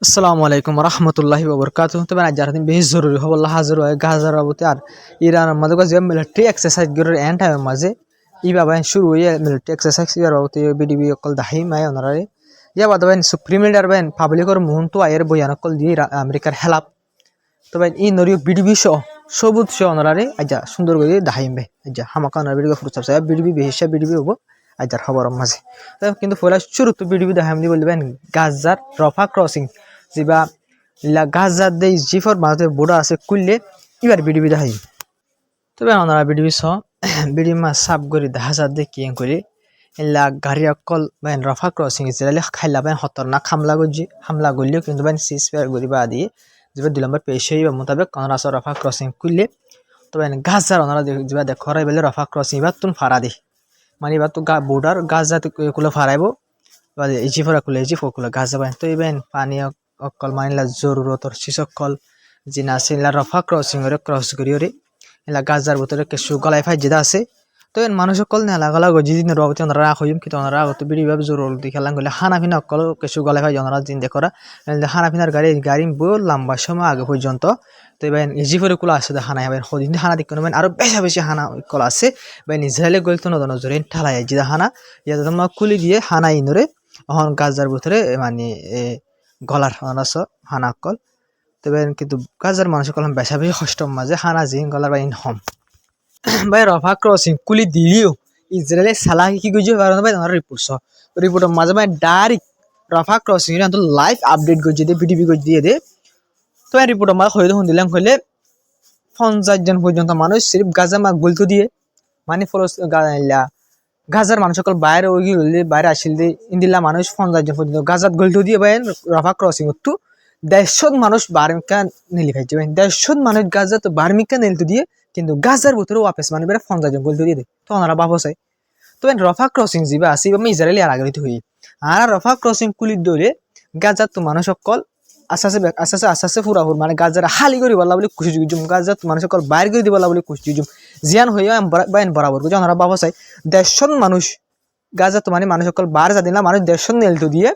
আসসালামু আলাইকুম রহমতুল্লাহি ওবরকাতু। তবে আজ দিন বেশ জরুরি খবর হাজির হয় গাজার বাবুতে আর ইরানের মাঝে যে মিলিটারি এক্সারসাইজ গুলোর এন্ড টাইমের মাঝে ইভাবে শুরু হয়ে মিলিটারি এক্সারসাইজ ইয়ার বাবুতে বিডিবি অকল দাহি মাই অনারে ইয়া বাদবেন সুপ্রিম লিডার বেন পাবলিকর মুহূর্ত আয়ের বয়ান অকল দিয়ে আমেরিকার হেলাপ তবে ই নরিও বিডিবি সহ সবুজ সহ অনারে আজ সুন্দর করে দাহিমবে আজ হামাকা অনার বিডিবি ফুরসাব সাহেব বিডিবি বেহিসা বিডিবি হবো আজার খবর মাঝে কিন্তু ফলে শুরু তো বিডিবি দাহাম দিয়ে বলবেন গাজার রফা ক্রসিং যেবা গাজা দেই জিফর ভারতের বর্ডার আছে কুললে এবার বিডিবি দেখাই তবে ওনারা বিডিবি সহ বিডিবি মা সাপ করে দেখা যা দিয়ে কিং করে এলা গাড়ি অকল বাইন রফা ক্রসিং ইসরায়েলি খাইলা বাইন খতরনাক হামলা করলেও কিন্তু বাইন সিজ ফায়ার করিবা দিয়ে যেবা 2 নম্বর পেশ হইবা মোতাবেক ওনারা সহ রফা ক্রসিং করলে তবে গাজার ওনারা যেবা দেখো বলে রফা ক্রসিং এবার তুন ফারা দি মানে এবার তো বর্ডার গাজা কুলে ফারাইব জিফরা কুলে জিফো কুলে গাজা বাইন তো ইবেন পানি অকল মানিলা জরুরতর শিশকল জিনা আছে ইলা রফা ক্রসিং করে ক্রস করিওরে ইলা গাজার ভিতরে কিছু গলায় ফাই যেটা আছে তো এন মানুষ সকল নেলা গলা গজি দিন রবতে ওনারা হইম কিন্তু ওনারা আগত বিড়ি ভাবে জরুর দি খেলাম গলে হানা ফিনা অকল কিছু গলায় ফাই ওনারা জিন দেখরা হানা ফিনার গাড়ি বহু লম্বা সময় আগে পর্যন্ত তো এবার ইজিফরে কুলা আছে হানা এবার হদিন হানা দিক মানে আরো বেশি বেশি হানা কল আছে বা ইসরায়েলে গলতো নজরে ঠালাই জিদা হানা ইয়াতে তোমার কুলি দিয়ে হানা ইনরে অহন গাজার ভিতরে মানে গলার অনাস হানা কল তবে কিন্তু গাজার মানুষ কলম বেশা বেশি কষ্ট মাঝে হানা জিং গলার বা ইন হম ভাই রফা ক্রসিং কুলি দিলিও ইসরায়েলের সালাহি কি গুজে কারণ ভাই তোমার রিপোর্টের মাঝে ভাই ডাইরেক্ট রফা ক্রসিং এর লাইভ আপডেট গজে দিয়ে ভিডিও গজ দিয়ে দে তো রিপোর্টের মাঝে হইতে হন দিলাম হইলে 50 জন পর্যন্ত মানুষ সিরিফ গাজা মাগ বলতো দিয়ে মানে ফরস গাজার মানুষ সকল বাইরে ওই বাইরে আসিল দিয়ে ইন্দিল্লা মানুষ 50 জন পর্যন্ত গাজাত গলতো দিয়ে ভাই রফা ক্রসিং তো 150 মানুষ বার্মিকা নেলি খাইছে ভাই 150 মানুষ গাজা তো বার্মিকা নেলতো দিয়ে কিন্তু গাজার ভিতরে ওয়াপেস মানে বেড়ে 50 জন গলতো দিয়ে দেয় তো ওনারা বাবু চাই তো রফা ক্রসিং যাবা আসি আমি ইসরায়েলি আর আগে হই আর রফা ক্রসিং কুলির দৌড়ে গাজার তো মানুষ সকল আস্তে ফুরাফুর মানে গাজার হালি করে বলা বলে খুশি জুম গাজার মানুষ সকল বাইর করে দিবলা বলে খুশি জুম জিয়ান হইয়া বাইন বরাবর বুঝে ওনারা বাবু চাই 150 মানুষ গাজা তো মানে মানুষ সকল বার যা দিন মানুষ 150 নেলতো দিয়ে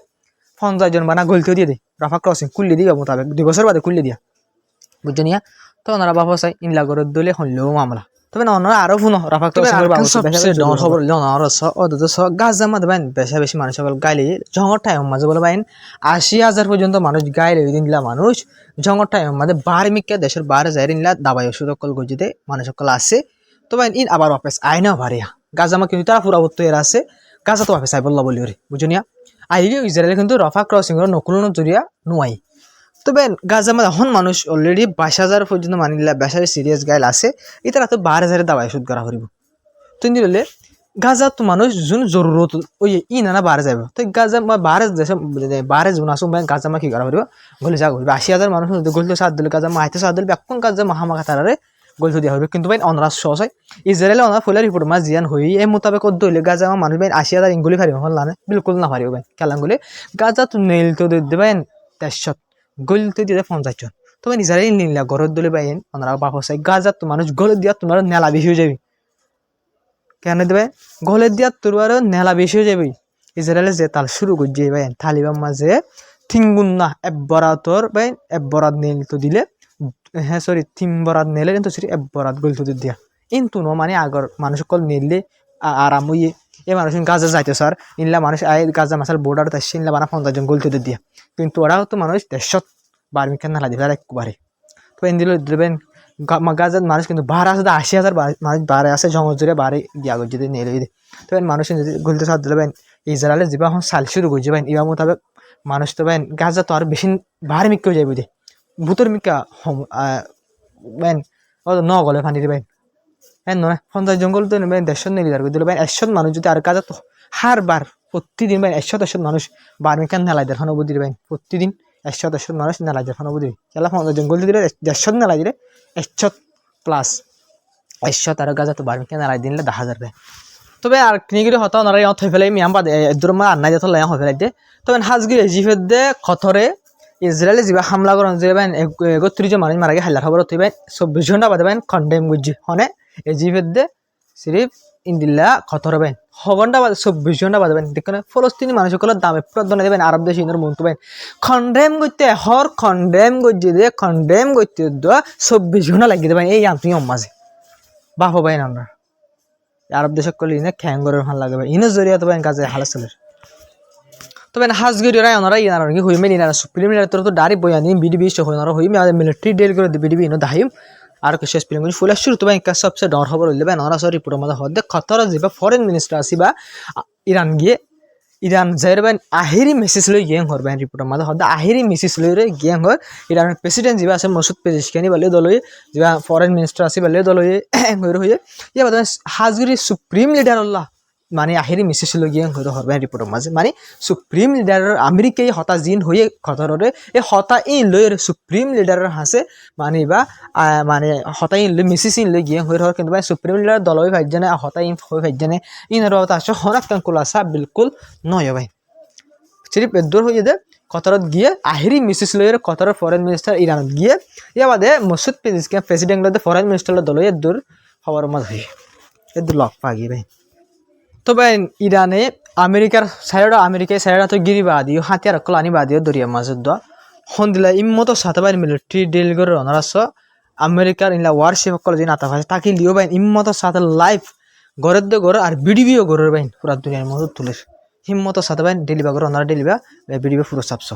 50 জন বানা গলতো দিয়ে দেয় রফা ক্রসিং খুললে দিবা মোতাবেক 2 বছর বাদে খুললে দিয়া বুঝছো নিয়া তো ওনারা বাবু চাই ইনলা করে দলে হইলেও মামলা তবে ওনারা আরো ফোন রফা ক্রসিং খবর গাজা মাঝে বাইন বেশা বেশি মানুষ সকল গাইলে জঙ্গর টাইম মাঝে বলে বাইন 80,000 পর্যন্ত মানুষ গাইলে দিনলা মানুষ জঙ্গর টাইম মাঝে বার্মিকা দেশের বাইরে যাই নিলা দাবাই ওষুধ সকল গজিতে মানুষ সকল আছে তো বাইন ইন আবার অফিস আইনা ভারিয়া গাজা মা কিন্তু তারা পুরা উত্তর এর আছে গাজা তো অফিস আই বললা বলি রে বুঝো নিয়া আইলিও ইসরায়েল কিন্তু রফা ক্রসিং এর নকুলন জরিয়া নুয়াই তবে গাজা মা এখন মানুষ অলরেডি 22,000 পর্যন্ত মানিলা বেশা সিরিয়াস গাইল আছে ইতারা তো 12,000 দাবাই ওষুধ করা হরিব তুই দিলে গাজা তো মানুষ যোন জরুরত ওই ই না বারে যাব তো গাজা মা বারে দেশে বারে যোন আসুন গাজা মা কি করা হরিব গলে যা 80,000 মানুষ গলতো সাত দিলে গাজা মা হাইতে সাত দিলে এখন গাজা মাহামাকা তারারে গলতো দিয়া হইবে কিন্তু ভাই অনরাস সহজ হয় ইসরায়েলে অনার ফুলার রিপোর্ট মা জিয়ান হই এই মোতাবেক দইলে গাজা মা মানুষ ভাই 80,000 ইঙ্গুলি ফারিব হল না বিলকুল না ফারিব ভাই কেলাঙ্গুলি গাজা তো নেল তো দেবেন 100 গলতো দিয়ে 50 জন তো ভাই ইসরায়েল নিলা গরত দলে ভাই অনরা বাপ চাই গাজা তো মানুষ গল দিয়া তোমার নেলা বেশি হয়ে যাবে কেন দেবে গলে দিয়া তোর নেলা বেশি হয়ে যাবে ইসরায়েলে যে তাল শুরু করছে ভাই তালিবান মাঝে থিঙ্গুন না এবরাতর ভাই এবরাত নেল তো দিলে হ্যাঁ সরি তিনবরাত নেলে কিন্তু সেটি এবরাত গল তো দিয়া কিন্তু ন মানে আগর মানুষ সকল নিলে আরাম হইয়ে এই মানুষ গাজা যাইতে স্যার ইনলা মানুষ আয় গাজা মাসাল বর্ডার তাই ইনলা বানা 50 জন গল তো দিয়া কিন্তু ওরাও তো মানুষ 150 বার্মিকা নালা দিবে একবারে তো এন দিল দেবেন গাজার মানুষ কিন্তু বাহার আছে 80,000 মানুষ বারে আছে জঙ্গজরে বারে দিয়া যদি নেলে দে তো মানুষ যদি গলতে সাথ দিলেন ইসরায়েলে যাবা এখন সাল শুরু করছে ভাই ইবা মোতাবেক মানুষ তো ভাই গাজা তো আর বেশি বাহার মিক্কেও যাইব দে ভূতর মিকা বেন ও ন গলে ফানি দিবেন হ্যাঁ নয় 50 জঙ্গল তো নেবেন 150 নেলি আর দিলে ভাই 100 মানুষ যদি আর গাজা তো হারবার প্রতিদিন ভাই 100 মানুষ বার্মিকান নেলাই দেখানো বুদ্ধি দিবেন প্রতিদিন 100 মানুষ নেলাই দেখানো বুদ্ধি খেলা 50 জঙ্গল দিলে 150 নেলাই দিলে 100 প্লাস 100 আর গাজা তো বার্মিকা নেলাই দিলে 10,000 ভাই তবে আর কিনিগিরি হতো ওনারা থই ফেলাই মিয়াম বাদে এদুর মা আন্না যেত লাই হই ফেলাই দে তবে হাজগিরি জিফের দে খতরে ইসরায়েলে যাবা হামলা করন যে বাইন 31 জন মানুষ মারা গে হাল্লা খবর হইবেন 24 ঘন্টা বাদে বাইন কন্ডেম গুজি হনে জিফের দে সিরিফ ইন্দিল্লা খতর বাইন ঘণ্টা বাদে 24 ঘণ্টা বাদে বাইন দেখুন ফলস্তিনি মানুষগুলোর দামে প্রদান দেবেন আরব দেশ ইন্দোর মন্ত্র বাইন খন্ডেম করতে হর খন্ডেম গজ্জি দিয়ে খন্ডেম করতে 24 ঘণ্টা লাগিয়ে দেবেন এই আপনি মাঝে বাপ বাইন আমরা আরব দেশ করলে ইনে খ্যাঙ্গরের ভাল লাগে ভাই ইনো জরিয়া তো বাইন কাজে হালাসলের তবে হাজগরি রায় ওনারা ইনার কি হই মেন ইনার সুপ্রিম লিডার তো ডাইরেক্ট বয়ানি বিডিবি শো হই ওনারা হই মিলিটারি ডেল করে বিডিবি ইনো দাহিম আর কি শেষ ফিল্ম ফুল শুরু তো বাইন কাজ সবচেয়ে ডর খবর হইলে বাইন ওনারা সরি পুরো মধ্যে হদে খতর যাবা ফরেন মিনিস্টার আসিবা ইরান গিয়ে ইরান যাইর বাইন আহিরি মেসেজ লই গিয়ে হর বাইন রিপোর্টার মধ্যে হদে আহিরি মেসেজ লই রে গিয়ে হর ইরানের প্রেসিডেন্ট যাবা আছে মসুদ পেজিশকানি বলে দলই যাবা ফরেন মিনিস্টার আসি বলে দলই হইর হই ইয়া বাদ হাজগরি সুপ্রিম লিডার আল্লাহ মানে আহিরি মেসেজ লই গিয়ে হর হর বাইন রিপোর্টার মাঝে মানে সুপ্রিম লিডার আমেরিকাই হতা জিন হয়ে খতরে এই হতা ই লই সুপ্রিম লিডারের হাসে মানে বা মানে হতা ই লই মেসেজ ই লই গিয়ে হর কিন্তু ভাই সুপ্রিম লিডার দলই ভাইজনে হতা ই হই ভাইজনে ইনার বাতা আসে হনাক কান কুলাসা বিলকুল নয় ভাই সিরিপ দূর হয়ে দে কতরত গিয়ে আহিরি মেসেজ লই কতর ফরেন মিনিস্টার ইরান গিয়ে ইয়া বাদে মসুদ পেজিশকান প্রেসিডেন্ট লই ফরেন মিনিস্টার দলই দূর খবর মত হই দূর লক পাগি ভাই তবে ইরানে আমেরিকার সাইডা তো গিরিবাদী হাতিয়ার কলানি বাদিও দরিয়া মাজুদ দ হন্দিলা ইম্মতো সাতাবাই মিলিটারি ডিল করে অনারাস আমেরিকার ইনলা ওয়ারশিপ কল যে নাতা ভাই তাকে লিও বাইন ইম্মতো সাথে লাইভ গরের দে গর আর বিডিবিও গরের বাইন পুরা দুনিয়ার মধ্যে তুলের হিম্মতো সাতাবাই ডেলিভা গর অনারা ডেলিভা বিডিবি পুরো চাপস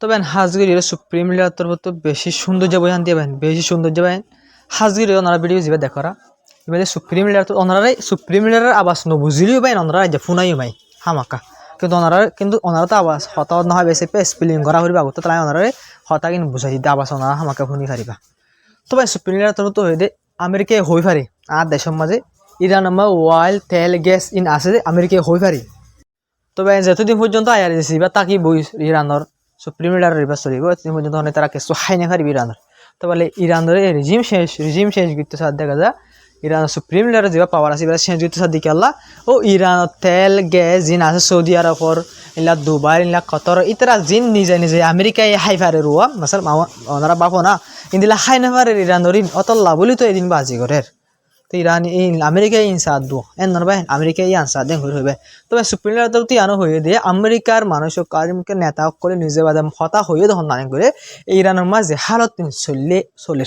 তবে হাজগির সুপ্রিম লিডার তরফ তো বেশি সৌন্দর্য বয়ান দিয়ে বাইন বেশি সৌন্দর্য বাইন হাজগির ওনারা ভিডিও যাবে দেখারা এবার সুপ্রিম লিডার তো ওনারাই সুপ্রিম লিডারের আবাস নবুঝিলিও বাইন ওনারা যে ফোনাইও ভাই হামাকা কিন্তু ওনারা তো আবাস হতা নহয় বেশি স্পেলিং করা হইবা আগত তাই ওনারে হতা কিন্তু বুঝাই দিতে আবাস ওনারা হামাকা ফোনি ফারিবা তবে সুপ্রিম লিডার তরফ তো হয়ে দে আমেরিকায় হই পারে আর দেশের মাঝে ইরান আমার ওয়াইল তেল গ্যাস ইন আছে যে আমেরিকায় হই পারে তবে যতদিন পর্যন্ত আয়ার দিছি বা তাকি বই ইরানের সুপ্রিম লিডারের রিভার্স চলিব এতদিন পর্যন্ত অনেক তারা কেসু খাই না পারিবি ইরানের তো বলে ইরানের রিজিম শেষ করতে সাথ দেখা যায় ইরানের সুপ্রিম লিডারের যে পাওয়ার আছে এবার শেষ করতে সাথ দিকে আল্লাহ ও ইরানের তেল গ্যাস জিন আছে সৌদি আরবর ইলা দুবাই ইলা কতর ইতারা জিন নিজে নিজে আমেরিকায় হাই ফারে রুয়া মাসাল ওনারা বাপো না ইন্দিলা হাই না পারে ইরানের অতল্লা বলি তো এদিন বাজি ঘরের তো ইরান আমেরিকায় ইনসাদ দো এন নরবাই আমেরিকায় আনসাদ দেন হইবে তবে সুপ্রিম লিডার তো আনো হয়ে দিয়ে আমেরিকার মানুষ কারিমকে নেতা করে নিজে বাদাম হতা হয়ে তখন নানি করে ইরানের মাঝে হালত চলে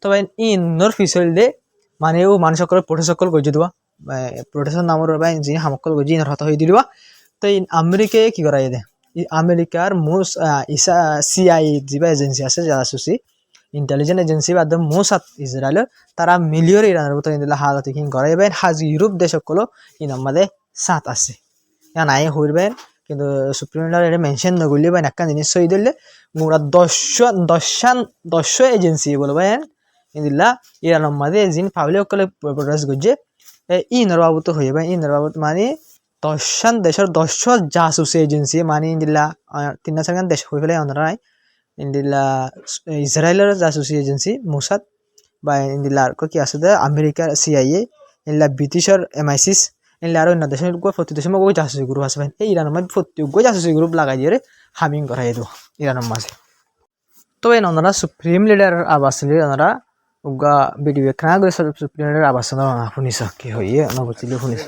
তবে ইনর ফিসল দে মানে ও মানুষ সকল প্রোটেসকল গজি দেওয়া প্রোটেশন নামের বাই যিনি সামকল গজি ইনর হতা হয়ে দিলবা তো আমেরিকায় কি করা দে আমেরিকার মোস্ট সিআই যিবা এজেন্সি আছে জাসুসি ইন্টেলিজেন্ট এজেন্সি বাদ মোসাদ ইসরায়েল তারা মিলিয়র ইরানের মতো ইন্দিলা হালত কিন করে এবার হাজ ইউরোপ দেশ সকল ইনামাদে সাত আছে নাই হইবেন কিন্তু সুপ্রিম লিডার এটা মেনশন নগরলে বা একটা জিনিস সই দিলে মোরা 10 এজেন্সি বলবো ইন্দিলা ইরানের মাঝে জিন পাবলিক সকলে প্রোটেস্ট করছে ইনর বাবুত হইবে ইনর বাবুত মানে 10 দেশের 10 জাসুসি এজেন্সি মানে ইন্দিলা 3-4 দেশ হয়ে ফেলে ওনারা ইন্দিলা ইসরায়েলের জাসুসি এজেন্সি মোসাদ বা ইন্দিলার কি আছে আমেরিকার সিআইএ ইন্দিলা ব্রিটিশের MI6 ইন্দিলা আর অন্য দেশের প্রতি দেশের মধ্যে জাসুসি গ্রুপ আছে ভাই এই ইরানের মধ্যে প্রতি জাসুসি গ্রুপ লাগাই দিয়ে হামিং করাই দেবো ইরানের মাঝে তবে ওনারা সুপ্রিম লিডার আবাস ওনারা উগা ভিডিও খানা করে সুপ্রিম লিডার আবাস শুনিস কি হইয়ে নবচিলে শুনিস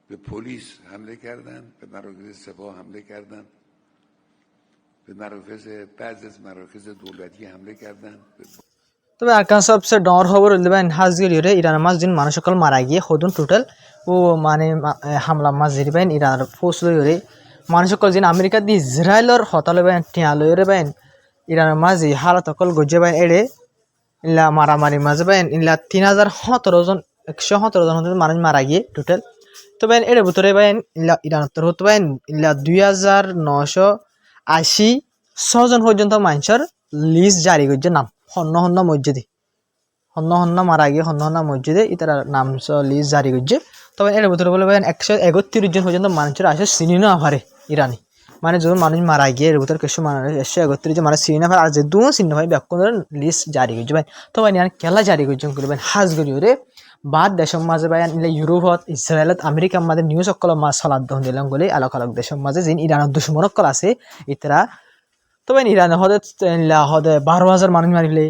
به پلیس حمله کردند، به مراکز سپاه حمله کردند، به بعضی از مراکز دولتی حمله کردند. তবে আরকান সবচেয়ে ডর খবর হইলে ভাই হাজগিরিরে ইরানের মাঝ দিন মানুষ সকল মারা গিয়ে হদুন টোটাল ও মানে হামলা মাঝ দিরি ভাই ইরানের ফোর্স লইরে মানুষ সকল দিন আমেরিকা দি ইসরায়েলের হতালে ভাই টিয়া লইরে ভাই ইরানের মাঝে হালত সকল গজে ভাই এড়ে ইলা মারামারি মাঝে ভাই ইলা 3017 জন 117 জন মানুষ মারা গিয়ে টোটাল। তো ভাই এর ভিতরে ভাই ইলা ইরানের হতো ভাই ইলা 2980 6জন পর্যন্ত মানুষের লিস্ট জারি করছে নাম হন্য হন্য মসজিদে হন্য মারা গিয়ে হন্য মসজিদে ইতার নাম লিস্ট জারি করছে। তবে এর ভিতরে বলে ভাই 131 জন পর্যন্ত মানুষের আসে চিনি না পারে ইরানি মানে যখন মানুষ মারা গিয়ে এর ভিতরে কিছু মানুষ 131 জন মানে চিনি না পারে আর যে দু চিনি ভাই ব্যাকুন লিস্ট জারি করছে ভাই। তো ভাই খেলা জারি করছে করবেন হাজ গরিওরে বাদ দেশের মাঝে ভাই ইউরোপত ইসরায়েলত আমেরিকার মাঝে নিউজ সকল মাছ চলার দহন দিলাম বলে আলোক আলোক দেশের মাঝে যিনি ইরানের দুশ্মনকল আছে ইতারা। তবে ইরানে হদে 12,000 মানুষ মারি ফেলে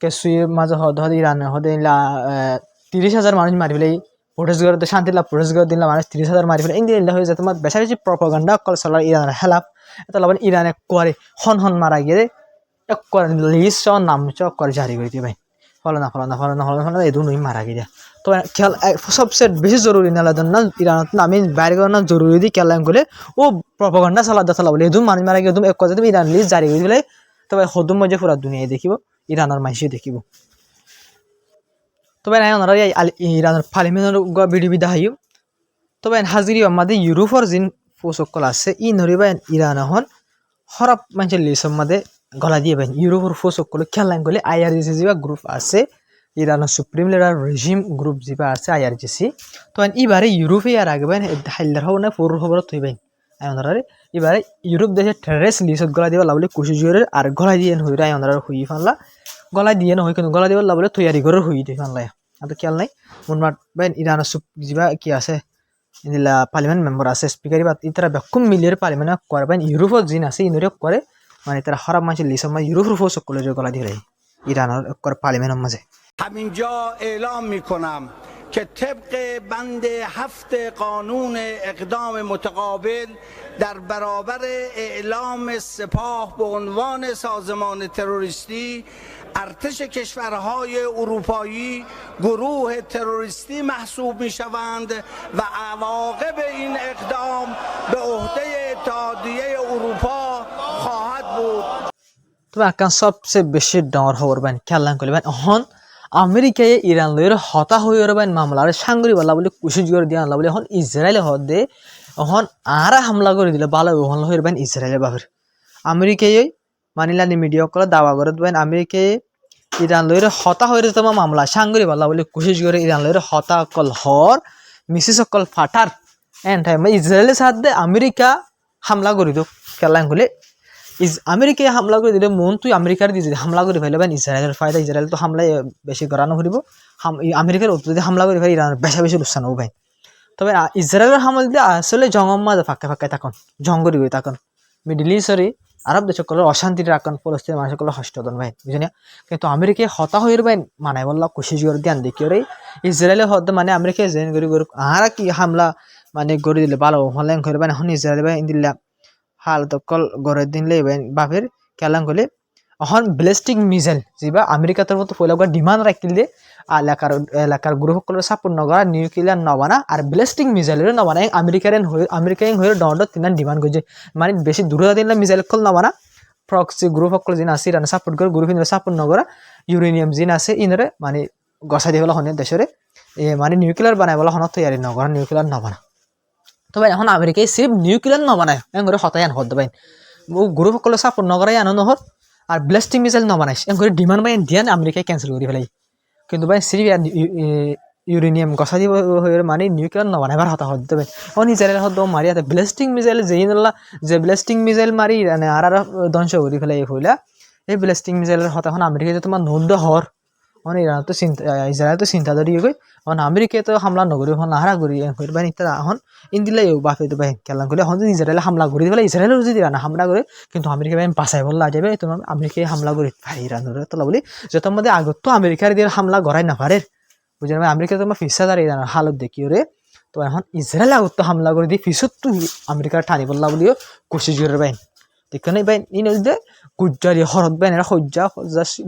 কেসুইর মাঝে হদে ইরানে হদে 30,000 মানুষ মারি ফেলে প্রোটেস্ট করে শান্তি লাভ প্রোটেস্ট করে দিলাম মানুষ 30,000 মারি ফেলে ইন্ডিয়া হয়ে যায় তোমার বেশা বেশি প্রপাগান্ডা কল চলার ইরানের হেলাপ এটা লাভ ইরানে করে হন মারা গিয়ে এক করে লিস্ট নাম করে জারি করে দিয়ে ভাই ফলানা এই দুই মারা গিয়ে। তো খেল সবচেয়ে বেশি জরুরি নালা না ইরানত আমি বাইরে করার না জরুরি দিয়ে খেলা করে ও প্রপাগান্ডা চালা বলে এদম মানুষ মারা গিয়ে এক কথা তুমি ইরান লিস্ট জারি করে দিলে তবে হদম মজা পুরা দুনিয়ায় দেখিব ইরানের মাইসে দেখিব। তবে নাই ওনারা ইরানের পার্লিমেন্টের বিডিবি দেখাইও। তবে হাজিরি আমাদের ইউরোপের যিন পোষকল আছে ই নরিবা ইরান এখন হরপ মানুষের লিস্টের মধ্যে গলা দিয়ে পাই ইউরোপের পোষকল খেলা গেলে IRGC যা গ্রুপ আছে ইরানের সুপ্রিম লিডার রেজিম গ্রুপ যা আছে IRGC। তো এবারে ইউরোপে আর আগে হাইলার হব না পৌর খবরত হইব ওনারা এবারে ইউরোপ দেশের টেররিস্ট লিস্টত গলা দিবা লাবলে কুশি জোরে আর গলা দিয়ে হইরা ওনারা হই ফানলা গলা দিয়ে নহয় কিন্তু গলা দিবা লাবলে তৈয়ারি করে হই দিয়ে ফানলা আর খেয়াল নাই মনমাট ভাই ইরানের যা কি আছে ইলা পার্লামেন্ট মেম্বার আছে স্পিকার বা ইতারা বেকুম মিলিয়ে পার্লামেন্ট করে ভাই ইউরোপত যিন আছে ইনরে করে মানে তারা খারাপ মানুষের লিস্ট মানে ইউরোপের ফোর্স কলেজে গলা দিয়ে ইরানের পার্লামেন্টের মাঝে। همینجا اعلام میکنم که طبق بند 7 قانون اقدام متقابل در برابر اعلام سپاه به عنوان سازمان تروریستی ارتش کشورهای اروپایی گروه تروریستی محسوب میشوند و عواقب این اقدام به عهده اتحادیه اروپا خواهد بود। তবে আকান সবচেয়ে বেশি ডর হওয়ার বাইন খেয়াল করবেন এখন আমেরিকায় ইরান লইয়ের হতা হয়ে বাইন মামলা আর সাংগরি বলা বলে কুশি জোর দিয়ে আনলা বলে এখন ইসরায়েলে হদে এখন আর হামলা করে দিলে ভালো ওখান হয়ে বাইন ইসরায়েলের বাপের আমেরিকায় মানিলানি মিডিয়া করে দাওয়া করে বাইন আমেরিকায় ইরান লইয়ের হতা হয়ে তোমার মামলা সাংগরি বলা বলে কুশি জোরে ইরান লইয়ের হতা অকল হর মিসিস অকল ফাটার এন্ড ইসরায়েলের সাথে আমেরিকা হামলা করে দিও খেলা হলে আমেরিকায় হামলা করে দিলে মন তুই আমেরিকার দিয়ে যদি হামলা করে ফেলে ইসরায়েলের ফায়দা ইসরায়েল তো হামলায় বেশি করানো করিব আমেরিকার যদি হামলা করে ফেলে ইরানের বেশি লুসান হবো ভাই। তবে ইসরায়েলের হামলা দিলে আসলে জঙ্গম মাঝে ফাঁকে থাকুন জঙ্গরি হয়ে থাকুন মিডিল ইস্টরে আরব দেশকলের অশান্তি রাখুন ফলস্তিনের মানুষসকলের হস্তদন ভাই বুঝলি কিন্তু আমেরিকায় হতা হয়ে ভাই মানায় বললা কুশি করে ধ্যান দেখি রে ইসরায়েলের হদ মানে আমেরিকায় জেন করি আর কি হামলা মানে গড়ে দিলে ভালো হলেন করে এখন ইসরায়েল ভাই দিল্লা হাল তকল গড়ে দিনলে বাপের কেলাং হলে এখন ব্যালিস্টিক মিসাইল যা আমেরিকা তরফ পয়লা ডিমান্ড রাখিল দিয়ে এলাকার গ্রুপসকলের সাপোর্ট নগরা নিউক্লিয়ার নবানা আর ব্যালিস্টিক মিসাইলের নবানা আমেরিকান হয়ে ডর তিনার ডিমান্ড করছে মানে বেশি দূরতা দিন মিসাইল কল নবানা প্রক্সি গ্রুপসকল যিন আছে ইরানে সাপোর্ট করে গ্রুপ ইনরে সাপোর্ট নগরা ইউরেনিয়াম যিন আছে ইনরে মানে গছাই দিয়ে হনে দেশরে মানে নিউক্লিয়ার বানাই বলা হন তৈরি নগরা নিউক্লিয়ার নবানা। তবে এখন আমেরিকায় সিফ নিউক্লিয়ার নবানায় করে হতাই আন হতে পাই গ্রুপ সকলে সাপোর্ট নগরাই আনো নহর আর ব্লাস্টিং মিসাইল নবানাইছে করে ডিমান্ড বাই দিয়ান আমেরিকায় ক্যান্সেল করে ফেলাই কিন্তু ভাই সিফ ইউরেনিয়াম গছা দিব মানে নিউক্লিয়ার নবানাইবার হতা হতে পাই এখন ইসরায়েল হত মারি হাতে ব্লাস্টিং মিসাইল যেই নলা যে ব্লাস্টিং মিসাইল মারি আর ধ্বংস করে ফেলাই হইলা এই ব্লাস্টিং মিসাইলের হতা এখন আমেরিকায় তোমার নদ্য হর মানে ইরান তো চিন্তা ইসরায়েল তো চিন্তা ধরি গই এখন আমেরিকায় তো হামলা নগরী এখন নাহারা করি বাই এখন ইন্দিলাই বাপে তো ভাই খেলা করলে এখন যদি ইসরায়েলে হামলা করে দিবে ইসরায়েলের যদি ইরান হামলা করে কিন্তু আমেরিকা ভাই বাঁচাই বললা যাবে তোমার আমেরিকায় হামলা করি ভাই ইরানের তোলা বলি যত মধ্যে আগত তো আমেরিকার দিয়ে হামলা গড়াই না পারে বুঝলেন ভাই আমেরিকা তোমার ফিসা দাঁড়িয়ে ইরানের হালত দেখি ওরে তো এখন ইসরায়েল আগত হামলা করে দিয়ে পিছত তো আমেরিকার টানি পড়লা বুলিও কোশিশ করে বাইন দেখনে বাইন ই নদীতে গুজ্জালি হরত বাইন এরা সজ্জা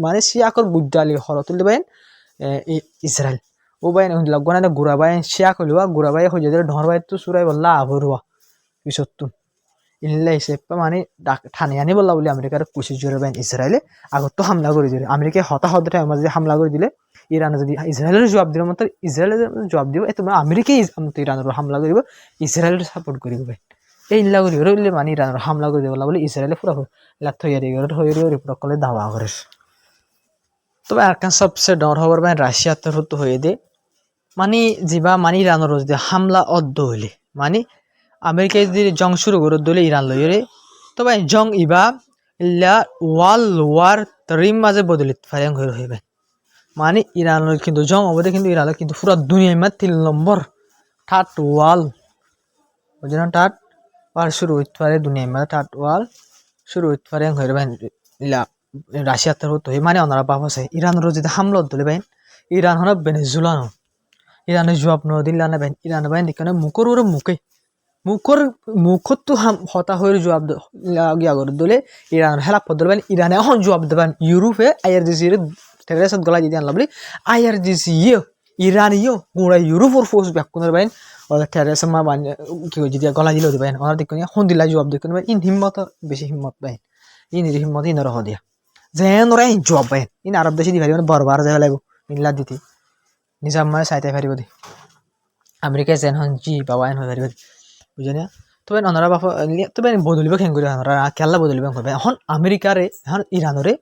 মানে শিয়াকর গুজ্জালি হরত তুললে বাইন ইসরায়েল ও বাইন লগনা গুড়া বাইন শিয়া কইলুয়া গুড়া বাই হয়ে যায় ঢর বাই তো সুরাই বললা আবরুয়া পিছত তো ইল্লা হিসেবে মানে ঠানি আনি বললা বলে আমেরিকার কোশিশ করে বাইন ইসরায়েলে আগত হামলা করে দিলে আমেরিকায় হতাহত টাইমে যদি হামলা করে দিলে ইরানে যদি ইসরায়েলের জবাব দিলে মাত্র ইসরায়েলের জবাব দিব তোমরা আমেরিকাই ইরানের হামলা করিব ইসরায়েলের সাপোর্ট করিব এই ইল্লা করি রইলে মানে ইরানের হামলা করে দেবলা বলে ইসরায়েলে পুরা তৈরি করে পুরা কলে দাওয়া করে তবে আরকান সবচেয়ে ডর হবার মানে রাশিয়া তরফ হয়ে দে মানে যিবা মানে ইরানের যদি হামলা অদ্দ হইলে মানে আমেরিকায় যদি জং শুরু করে দিলে ইরান লইরে তবে জং ইবা ইল্লা ওয়ার্ল্ড ওয়ার 3 মাঝে বদলিত ফায়াং হইবে মানে ইরানের কিন্তু জং অবধি কিন্তু ইরানের কিন্তু পুরা দুনিয়ায় মা 3 নম্বর থার্ড ওয়াল বুঝলেন থার্ড ওয়াল শুরু হইতে পারে দুনিয়ায় মা থার্ড ওয়াল শুরু হইতে পারে হইবে ইলা রাশিয়া তরফ হই মানে ওনারা বাপ আছে ইরানের যদি হামলা দিলে বাইন ইরান হন ভেনেজুয়েলা ইরানের জবাব ন দিলা না বাইন ইরান বাইন দেখনে মুখর ওর মুখত তো হতা হয়ে জবাব গিয়া করে দিলে ইরানের হেলা পদল বাইন ইরানে এখন জবাব দেবেন ইউরোপে আইআরজিসির টেররিস্ট গলা যদি আনলা বলি আইআরজিসি ইরানিও গোড়া ইউরোপর ফোর্স ব্যাকুনের বাইন ওদের টেররিস্ট মা বান কি যদি গলা দিলেও দিবেন ওনার দেখুন এখন দিলা জবাব দেখুন ইন হিম্মত বেশি হিম্মত বাইন ইন হিম্মত ইন রহ দিয়া যেন ওরা জবাব বাইন ইন আরব দেশে দিবারি মানে বরবার যাই লাগবো ইনলা দিতি নিজাম মানে চাইতে পারিব দি আমেরিকায় যেন হন জি বাবা এন হয়ে পারিব বুঝলি না তবে ওনারা বাপ তবে বদলিব খেং করে ওনারা খেলা বদলিব করবে এখন আমেরিকারে এখন ইরানরে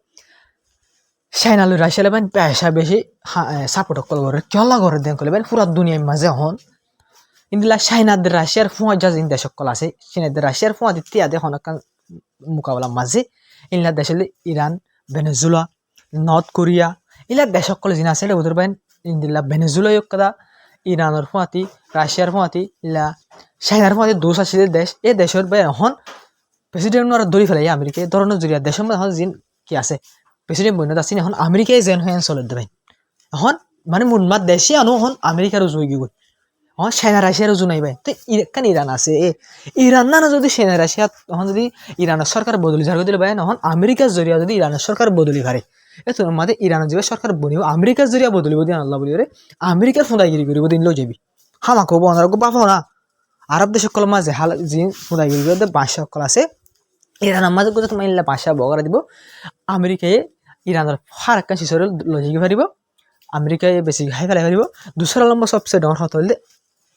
চাইনালৈ রাশিয়ালে বাইন পয়সা বেশি সাপোর্ট করে খেলা করে দেন করলে বাইন পুরা দুনিয়ার মাঝে হন ইন্দিলা চাইনাদের রাশিয়ার ফুয়া যা জিন দেশ সকল আছে চাইনাদের রাশিয়ার ফুয়া দিতে আদে হনকান মোকাবেলা মাঝে in-law দেশলে Iran Venezuela north Korea ইলা দেশ সকল জিন আছে ওদের বাইন ইন্দিলা ভেনেজুয়েলা ইয়কদা ইরানের ফুয়াতি রাশিয়ার ফুয়াতি ইলা চাইনার ফুয়াতি দোষ আছে দেশ এই দেশের বাইন এখন প্রেসিডেন্ট ওরা ধরি ফেলে আমেরিকায় ধরনের জরিয়া দেশের মধ্যে এখন জিন কি আছে প্রেসিডেন্ট বন্যত আছে এখন আমেরিকায় যেন হয়ে চলে দেবেন এখন মানে মুনমাত দেশে আনো এখন আমেরিকারও জয় গিয়ে এখন চাইনা রাশিয়ারও জোনাই ভাই তো কান ইরান আছে ইরান না যদি চাইনা রাশিয়া এখন যদি ইরানের সরকার বদলি ঝাড় দিলে ভাই এখন আমেরিকার জরিয়া যদি ইরানের সরকার বদলি ভারে এ তোর মাঝে ইরানের যে সরকার বনিব আমেরিকার জরিয়া বদলিব দিন আল্লাহ বলি রে আমেরিকার ফুদাইগিরি করিব দিন লো যাবি হামাকো বনারকো বাপো না আরব দেশ সকল মাঝে হাল যে ফুদাইগিরি করে বাসা সকল আছে ইরানের মাঝে কোথাও তোমার ইল্লা বাসা বগরা দিব আমেরিকায় ইরানের ফারাক্কান শিশরের লজিকে পারিব আমেরিকায় বেশি হাই ফেলাই পারিব দুসরা নম্বর সবচেয়ে ডর হতে হলে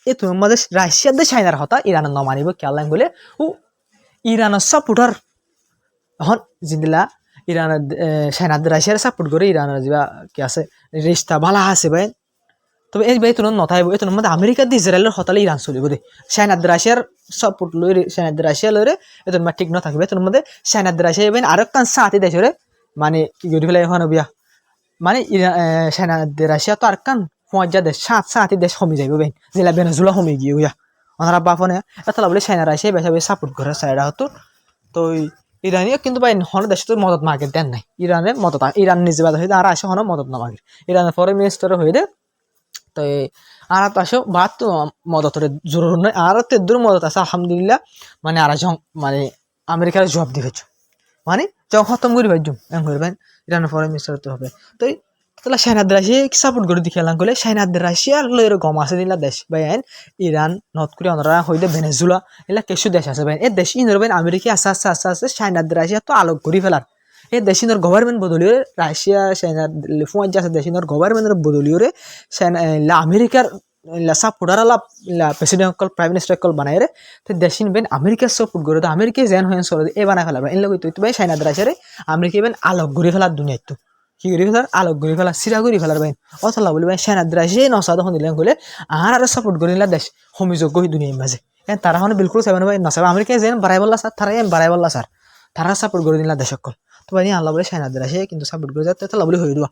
এ তোমার মাঝে রাশিয়ার দিয়ে চাইনার হতা ইরানের ন মানিব কেলাম বলে ও ইরানের সাপোর্টার এখন জিদিলা ইরানের চাইনাদের রাশিয়ার সাপোর্ট করে ইরানের যা কি আছে রিস্তা ভালো আছে ভাই তবে এই ভাই তোমার নথাইব এই তোমার মধ্যে আমেরিকার দিয়ে ইসরায়েলের হতালে ইরান চলিব দে চাইনাদের রাশিয়ার সাপোর্ট লই চাইনাদের রাশিয়া লইরে এ তোমার ঠিক ন থাকবে তোমার মধ্যে চাইনাদের রাশিয়া এবেন আর একটা সাথে দেশরে মানে কি করি ফেলে এখন বিয়া মানে চাইনাদের রাশিয়া তো আর কান পঞ্চা দেশ সাতটি দেশ কমে যাইব বেন জেলা ভেনেজুয়েলা কমে গিয়ে গিয়া ওনারা বাপনে এত বলে চাইনা রাশিয়া বেশি বেশি সাপোর্ট করে চাইরা হতো তো ইরানিও কিন্তু ভাই হন দেশে তো মদত মার্কেট দেন নাই ইরানের মদত ইরান নিজে বাদ হয়ে আর আসে হন মদত না মার্কেট ইরানের ফরেন মিনিস্টার হয়ে দে তো আর তো আসো বাদ তো মদতের জরুর নয় আর তো দূর মদত আছে আলহামদুলিল্লাহ মানে আর মানে আমেরিকার জবাব দিয়েছ মানে যখন খতম করি ভাই জুম এম করবেন ইরানের ফরেন মিনিস্টার তো হবে তো তাহলে চাইনাদের রাশিয়া সাপোর্ট করে দিয়ে খেলাম করলে চাইনাদের রাশিয়ার লয়ের গম আছে দিলা দেশ ভাই ইরান নর্থ কোরিয়া ওনারা হইলে ভেনেজুয়েলা এগুলা কিছু দেশ আছে ভাই এই দেশ ইনর ভাই আমেরিকা আস্তে আস্তে আস্তে আস্তে চাইনাদের রাশিয়া তো আলোক করে ফেলার এই দেশিনর গভর্নমেন্ট বদলিয়ে রাশিয়া চাইনার ফুয়াজ আছে দেশিনর গভর্নমেন্টের বদলিয়ে আমেরিকার supporter president call prime minister call বানাই রে তো দেশিন বেন আমেরিকার সাপোর্ট করে তো আমেরিকায় যেন হয়ে চলে এ বানাই ফেলার এর লগে তো ভাই চাইনাদের রাশিয়ারে আমেরিকা বেন আলোক ঘুরে ফেলার দুনিয়ায় তো কি করি ফেলার আলোক ঘুরে ফেলা সিরা ঘুরি ফেলার ভাই অথলা বলি ভাই চাইনাদের রাশিয়ায় নসাদ হন দিলেন গেলে আর সাপোর্ট করে নিলা দেশ সমিযোগ্য দুনিয়ার মাঝে তারা হন বিলকুল চাইবেন ভাই নসাব আমেরিকায় যেন বাড়াই বললা স্যার তারাই বাড়াই বললা স্যার তারা সাপোর্ট করে দিলা দেশ সকল তো ভাই আল্লাহ বলে চাইনাদের রাশিয়ায় কিন্তু সাপোর্ট করে যাতে তাহলে বলে হয়ে দেওয়া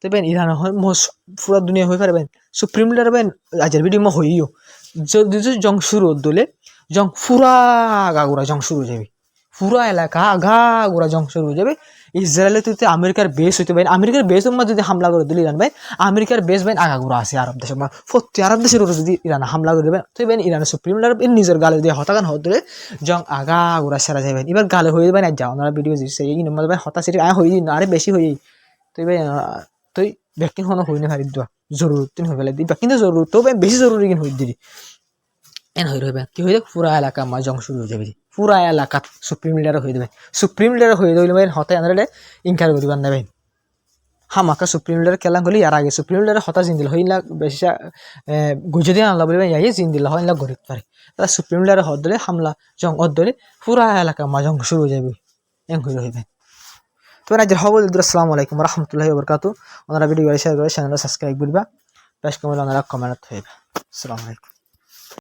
তো বেন ইরান পুরা দুনিয়া হয়ে পারবেন সুপ্রিম লিডার বেন আজের ভিডিও মা হইও যদি জং শুরু দলে জং ফুরা গাগুড়া জং শুরু হয়ে যাবে পুরা এলাকা গাগুড়া জং শুরু হয়ে যাবে ইসরায়েলে তুই আমেরিকার বেস হইতে ভাই আমেরিকার বেস যদি হামলা করে দিল ইরান ভাই আমেরিকার বেস ভাই আগাগুড়া আছে আরব দেশে প্রতি আরব দেশের উপর যদি ইরান হামলা করে দেবেন তুই ভাই ইরানের সুপ্রিম লিডার নিজের গালে দিয়ে হতাগান হতে জং আগাগুড়া সেরা যাবেন এবার গালে হয়ে যাবেন যাও ওনারা ভিডিও দিচ্ছে এই নম্বর ভাই হতাশ আয় হয়ে দিন আরে বেশি হয়ে তুই ভাই তুই ব্যক্তি হনো হই না হারিদ জরুরত তুই হয়ে গেলে দিবা কিন্তু জরুরত তো ভাই বেশি জরুরি কিন্তু হয়ে দিবি এন হয়ে রইবে কি হয়ে যাবে পুরা এলাকা মা জং শুরু হয়ে যাবে পুরা এলাকাত সুপ্রিম লিডার হয়ে দেবে সুপ্রিম লিডার হয়ে দিলে ভাই হতায় আনলে ইনকার করিবার নেবেন হামাকা সুপ্রিম লিডার কেলাং হলে ইয়ার আগে সুপ্রিম লিডার হতা জিন দিল হইলা বেশি গুজে দিয়ে আনলা বলে ইয়াই জিন দিল হইলা গরিব পারে তারা সুপ্রিম লিডার হদ দিলে হামলা জং অদ দিলে পুরা এলাকা মা জং শুরু হয়ে যাবে এন হয়ে রইবে তো রাজ্যের হবল আসসালামু আলাইকুম রহমতুল্লাহি ওবরকাতু ওনারা ভিডিও শেয়ার করে চ্যানেলটা সাবস্ক্রাইব করবা বেশ কমেন্ট ওনারা কমেন্ট হইবে আসসালামু আলাইকুম